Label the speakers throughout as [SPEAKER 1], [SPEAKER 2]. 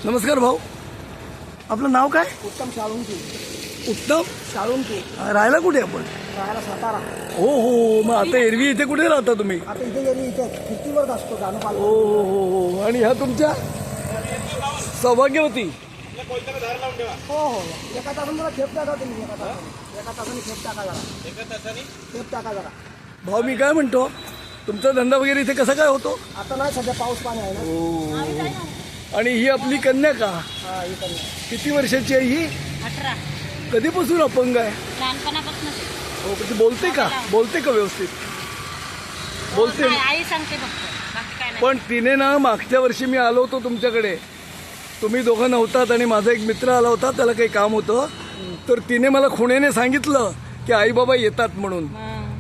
[SPEAKER 1] नमस्कार भाऊ, आपलं नाव काय?
[SPEAKER 2] उत्तम शाळुंकी.
[SPEAKER 1] उत्तम
[SPEAKER 2] शाळुंकी.
[SPEAKER 1] राहायला कुठे आपण?
[SPEAKER 2] राहायला सातारा.
[SPEAKER 1] हो, मग आता एरवी इथे कुठे राहता तुम्ही?
[SPEAKER 2] आता इथे गेली इथे फिरतीवर असतो गाणं पाल.
[SPEAKER 1] हो. आणि ह्या तुमच्या सौभाग्यवती?
[SPEAKER 2] हो. एका तासाने जरा खेप टाका तुम्ही. एका तासाने खेप टाका जरा. खेप टाका जरा.
[SPEAKER 1] भाऊ मी काय म्हणतो, तुमचा धंदा वगैरे इथे कसा काय होतो?
[SPEAKER 2] आता नाही सध्या पाऊस पाणी आहे ना.
[SPEAKER 1] हो. आणि ही आपली कन्या का?
[SPEAKER 2] हा ही कमी.
[SPEAKER 1] किती वर्षाची आहे ही?
[SPEAKER 3] 18.
[SPEAKER 1] कधीपासून अपंग आहे?
[SPEAKER 3] लहानपणापासून
[SPEAKER 1] हो, पण ती बोलते का? बोलते का व्यवस्थित? बोलते.
[SPEAKER 3] आई सांगते फक्त, बाकी काय नाही.
[SPEAKER 1] पण तिने ना, मागच्या वर्षी मी आलो होतो तुमच्याकडे, तुम्ही दोघं नव्हतात आणि माझा एक मित्र आला होता, त्याला काही काम होतं, तर तिने मला खुणेने सांगितलं की आई बाबा येतात म्हणून.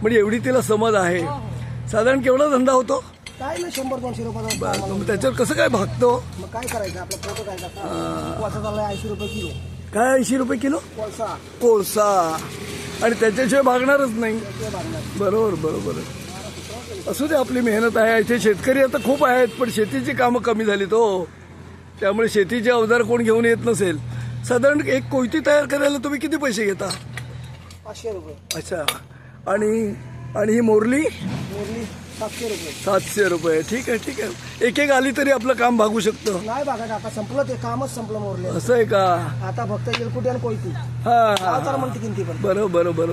[SPEAKER 1] म्हणजे एवढी तिला समज आहे. साधारण केवढा धंदा होतो?
[SPEAKER 2] काय नाही 100-200 रुपये.
[SPEAKER 1] बरं, मग त्याच्यावर कसं काय भागतो?
[SPEAKER 2] मग काय करायचं, आपला फोटो काय करता. कोळसा चाललाय 80 रुपये किलो.
[SPEAKER 1] काय 80 रुपये किलो? कोळसा. आणि त्याच्याशिवाय भागणारच नाही. बरोबर. असू दे, आपली मेहनत आहे. इथे शेतकरी आता खूप आहेत, पण शेतीची कामं कमी झाली तो, त्यामुळे शेतीचे अवजार कोण घेऊन येत नसेल. साधारण एक कोयती तयार करायला तुम्ही किती पैसे घेता?
[SPEAKER 2] 500 रुपये.
[SPEAKER 1] अच्छा. आणि ही मोरली?
[SPEAKER 2] मोरली 700 रुपये.
[SPEAKER 1] 700 रुपये. ठीक आहे. एक आली तरी आपलं काम भागू शकतं.
[SPEAKER 2] नाही बघा आता संपलं, ते कामच संपलं मोरले.
[SPEAKER 1] असं आहे का?
[SPEAKER 2] आता फक्त येलकुटी आणि कोयती.
[SPEAKER 1] हा.
[SPEAKER 2] म्हणते किंती पण.
[SPEAKER 1] बरोबर.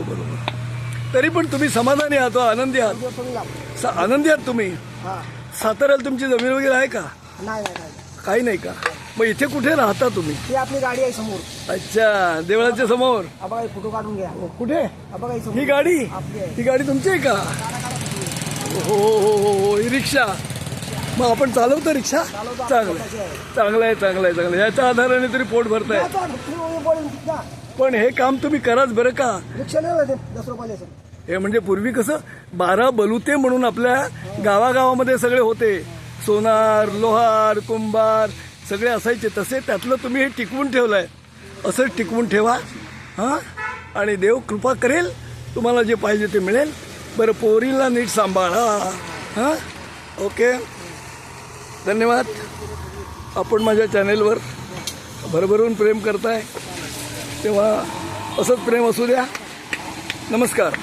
[SPEAKER 1] तरी पण तुम्ही समाधानी आहात, आनंदी आहात? आनंदी आहात तुम्ही?
[SPEAKER 2] हा.
[SPEAKER 1] साताऱ्याला तुमची जमीन वगैरे आहे का?
[SPEAKER 2] नाही.
[SPEAKER 1] काही नाही का? मग इथे कुठे राहता तुम्ही?
[SPEAKER 2] ती आपली गाडी आहे समोर.
[SPEAKER 1] अच्छा, देवळाच्या समोर.
[SPEAKER 2] बघा फोटो काढून घ्या.
[SPEAKER 1] कुठे
[SPEAKER 2] बघा
[SPEAKER 1] ही गाडी?
[SPEAKER 2] आपली आहे.
[SPEAKER 1] ही गाडी तुमची आहे का? हो. ही रिक्षा. मग आपण चालवतो रिक्षा? चांगलं आहे. याच्या आधाराने तरी पोट भरताय. पण हे काम तुम्ही कराच बरं का.
[SPEAKER 2] रिक्षा नाही 10 रुपये.
[SPEAKER 1] हे म्हणजे पूर्वी कसं 12 बलुते म्हणून आपल्या गावागावामध्ये सगळे होते. सोनार, लोहार, कुंभार सगळे असायचे. तसे त्यातलं तुम्ही हे टिकवून ठेवलंय. असं टिकवून ठेवा. हां. आणि देव कृपा करेल, तुम्हाला जे पाहिजे ते मिळेल. बरं, पोरीला नीट सांभाळा. हां. ओके, धन्यवाद. आपण माझ्या चॅनेलवर भरभरून प्रेम करताय, तेव्हा असंच प्रेम असू द्या. नमस्कार.